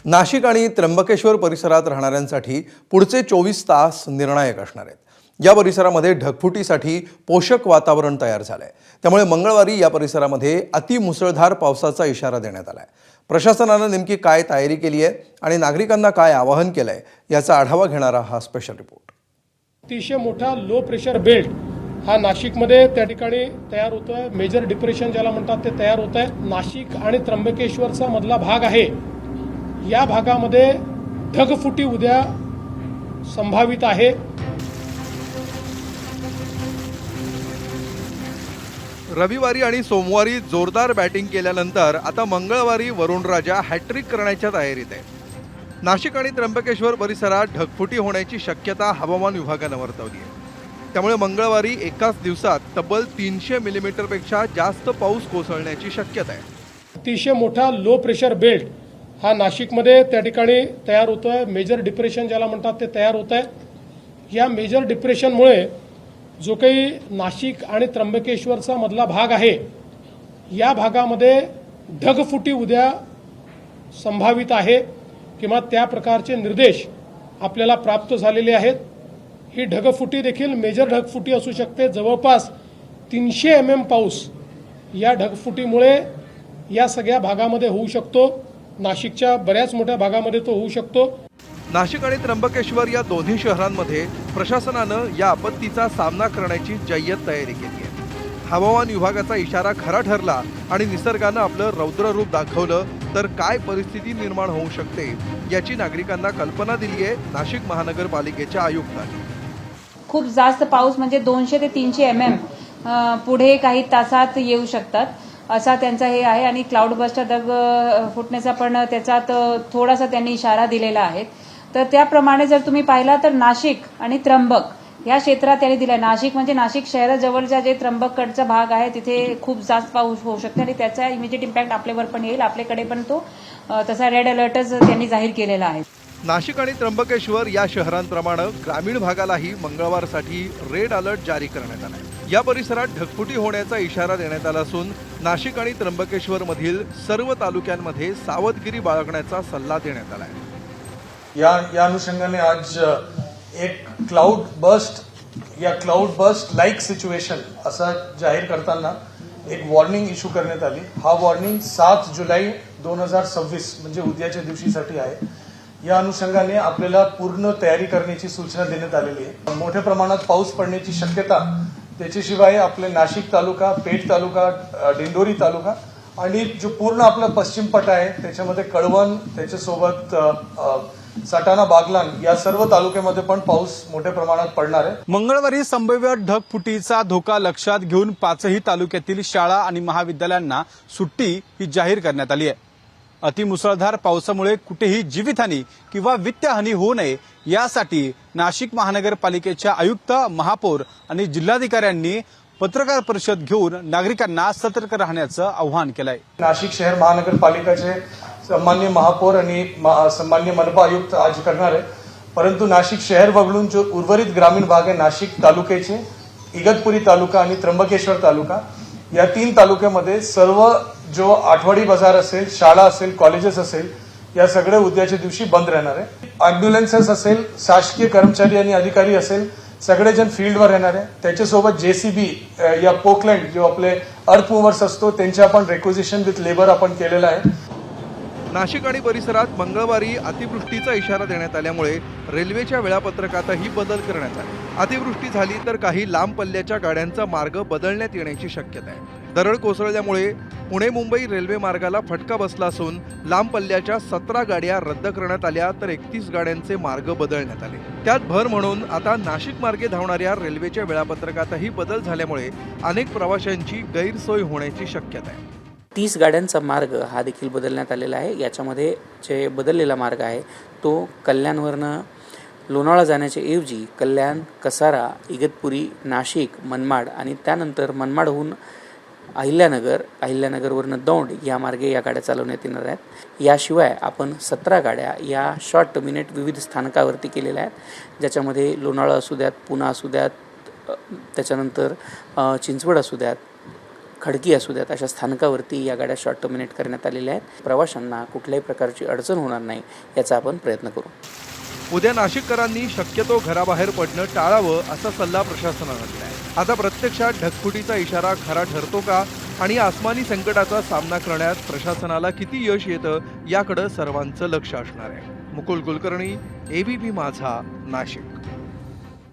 नाशिक आणि त्र्यंबकेश्वर परिसरात राहणाऱ्यांसाठी पुढचे 24 तास निर्णायक असणार आहेत। या परिसरामध्ये ढगफुटीसाठी पोषक वातावरण तयार झालंय। त्यामुळे मंगळवारी या परिसरामध्ये अतिमुसळधार पावसाचा इशारा देण्यात आलाय। प्रशासनाने नेमकी काय तयारी केली आहे आणि नागरिकांना काय आवाहन केलंय याचा आढावा घेणारा हा स्पेशल रिपोर्ट। अतिशय मोठा लो प्रेशर बेल्ट हा नाशिकमध्ये त्या ठिकाणी तयार होतोय। मेजर डिप्रेशन ज्याला म्हणतात ते तयार होत आहे। नाशिक आणि त्र्यंबकेश्वरचा मधला भाग आहे, या भागामध्ये ढगफुटी उद्या संभावित आहे। रविवारी आणि सोमवारी जोरदार बॅटिंग केल्यानंतर आता मंगळवारी वरुणराजा हॅट्रिक करण्याच्या तयारीत आहे। नाशिक आणि त्र्यंबकेश्वर परिसरात ढगफुटी होण्याची शक्यता हवामान विभागाने वर्तवली आहे। त्यामुळे मंगळवारी एकाच दिवसात तब्बल 300 मिलीमीटरपेक्षा जास्त पाऊस कोसळण्याची शक्यता आहे। अतिशय मोठा लो प्रेशर बेल्ट हा नाशिकमध्ये त्या ठिकाणी तयार होतोय। मेजर डिप्रेशन ज्याला म्हणतात ते तयार होत आहे। या मेजर डिप्रेशनमुळे जो काही नाशिक आणि त्र्यंबकेश्वरचा मधला भाग आहे, या भागामध्ये ढगफुटी उद्या संभावित आहे किंवा त्या प्रकारचे निर्देश आपल्याला प्राप्त झालेले आहेत। ही ढगफुटी देखील मेजर ढगफुटी असू शकते। जवळपास 300 mm पाऊस या ढगफुटीमुळे या सगळ्या भागामध्ये होऊ शकतो। नाशिकच्या बऱ्याच मोठ्या भागामध्ये तो होऊ शकतो। नाशिक आणि त्र्यंबकेश्वर या दोन्ही शहरांमध्ये प्रशासनानं या आपत्तीचा सामना करण्याची जय्यत तयारी केली आहे। हवामान विभागाचा इशारा खरा ठरला आणि निसर्गानं आपलं रौद्र रूप दाखवलं तर काय परिस्थिती निर्माण होऊ शकते याची नागरिकांना कल्पना दिली आहे नाशिक महानगरपालिकेच्या आयुक्तांनी। खूप जास्त पाऊस म्हणजे 200 ते 300 mm पुढे काही तासात येऊ शकतात असा त्यांचा हे आहे। आणि क्लाउड बस्टर ढग फुटण्याचा पण त्याच्यात थोडासा त्यांनी इशारा दिलेला आहे। तर त्याप्रमाणे जर तुम्ही पाहिला तर नाशिक आणि त्र्यंबक या क्षेत्रात त्यांनी दिलाय। नाशिक म्हणजे नाशिक शहराजवळचा जे त्र्यंबककडचा भाग आहे तिथे खूप जास्त पाऊस होऊ शकते आणि त्याचा इमिजिएट इम्पॅक्ट आपल्यावर पण येईल। आपल्याकडे पण तो तसा रेड अलर्टच त्यांनी जाहीर केलेला आहे। नाशिक आणि त्र्यंबकेश्वर या शहरांप्रमाणे ग्रामीण भागालाही मंगळवारसाठी रेड अलर्ट जारी करण्यात आला आहे। या परिसरात ढगफुटी होण्याचा इशारा देण्यात आला असून नाशिक आणि त्र्यंबकेश्वर मधील सर्व तालुक्यांमध्ये सावधगिरी बाळगण्याचा सल्ला देण्यात आला आहे। या अनुषंगाने आज एक क्लाउड बस्ट लाईक सिच्युएशन असा जाहीर करताना एक वॉर्निंग इश्यू करण्यात आली। हा वॉर्निंग 7 जुलै 2026 म्हणजे उद्याच्या दिवशीसाठी आहे। या अनुषंगाने आपल्याला पूर्ण तयारी करण्याची सूचना देण्यात आलेली आहे। मोठ्या प्रमाणात पाऊस पडण्याची शक्यता, त्याच्याशिवाय आपले नाशिक तालुका, पेठ तालुका, दिंडोरी तालुका आणि जो पूर्ण आपला पश्चिम पट्टा आहे त्याच्यामध्ये कळवण, त्याच्यासोबत सटाणा, बागलाण या सर्व तालुक्यामध्ये पण पाऊस मोठ्या प्रमाणात पडणार आहे। मंगळवारी संभाव्य ढगफुटीचा धोका लक्षात घेऊन 5ही तालुक्यातील शाळा आणि महाविद्यालयांना सुट्टी ही जाहीर करण्यात आली आहे। अतिमुसळधार पावसामुळे कुठेही जीवितहानी किंवा वित्तहानी होऊ नये यासाठी नाशिक महानगरपालिकेच्या आयुक्त, महापौर आणि जिल्हाधिकाऱ्यांनी पत्रकार परिषद घेऊन नागरिकांना सतर्क राहण्याचं आवाहन केलंय। नाशिक शहर महानगरपालिकेचे सन्माननीय महापौर आणि सन्माननीय मनपा आयुक्त आज करणार आहे। परंतु नाशिक शहर वगळून जो उर्वरित ग्रामीण भाग आहे, नाशिक तालुक्याचे इगतपुरी तालुका आणि त्र्यंबकेश्वर तालुका, या 3 तालुक्यामध्ये सर्व जो आठवडी बाजार असेल, शाळा असेल, कॉलेजेस असेल, या सगळ्या उद्याच्या दिवशी बंद राहणार आहे। अँब्युलन्सेस असेल, शासकीय कर्मचारी आणि अधिकारी असेल, सगळेजण फील्डवर येणार आहे। त्याच्यासोबत JCB या पोकलँड जो आपले अर्थ मुव्हर्स असतो त्यांचे आपण रिक्विजिशन विथ लेबर आपण केलेलं आहे। नाशिक आणि परिसरात मंगळवारी अतिवृष्टीचा इशारा देण्यात आल्यामुळे रेल्वेच्या वेळापत्रकातही बदल करण्यात आले। अतिवृष्टी झाली तर काही लांब पल्ल्याच्या गाड्यांचा मार्ग बदलण्यात येण्याची शक्यता आहे। दरड कोसळल्यामुळे पुणे मुंबई रेल्वे मार्गाला फटका बसला असून लांब पल्ल्याच्या 17 गाड्या रद्द करण्यात आल्या तर 31 गाड्यांचे मार्ग बदलण्यात आले। त्यात भर म्हणून आता नाशिक मार्गे धावणाऱ्या रेल्वेच्या वेळापत्रकातही बदल झाल्यामुळे अनेक प्रवाशांची गैरसोय होण्याची शक्यता आहे। 30 गाड्यांचा मार्ग हा देखील बदलण्यात आलेला आहे। याच्यामध्ये जे बदललेला मार्ग आहे तो कल्याणवरनं लोणावळा जाण्याच्या ऐवजी कल्याण, कसारा, इगतपुरी, नाशिक, मनमाड आणि त्यानंतर मनमाडहून अहिल्यानगरवरनं दौंड या मार्गे या गाड्या चालवण्यात येणार आहेत। याशिवाय आपण 17 गाड्या या शॉर्ट टर्मिनेट विविध स्थानकावरती केलेल्या आहेत, ज्याच्यामध्ये लोणावळा असू द्यात, पुणा असू द्यात, त्याच्यानंतर चिंचवड असू द्यात, खडकी असू द्यात अशा स्थानकावरती या गाड्या शॉर्ट टर्मिनेट करण्यात आलेल्या आहेत. प्रवाशांना कुठल्याही प्रकारची अडचण होणार नाही याचा आपण प्रयत्न करू. उद्या नाशिककरांनी शक्यतो घराबाहेर पडणं टाळावं असा सल्ला प्रशासनानं दिला आहे. आता प्रत्यक्षात ढगफुटीचा इशारा खरा ठरतो का आणि आसमानी संकटाचा सामना करण्यात प्रशासनाला किती यश येतं याकडे सर्वांचं लक्ष असणार आहे. मुकुल कुलकर्णी, ABP माझा, नाशिक.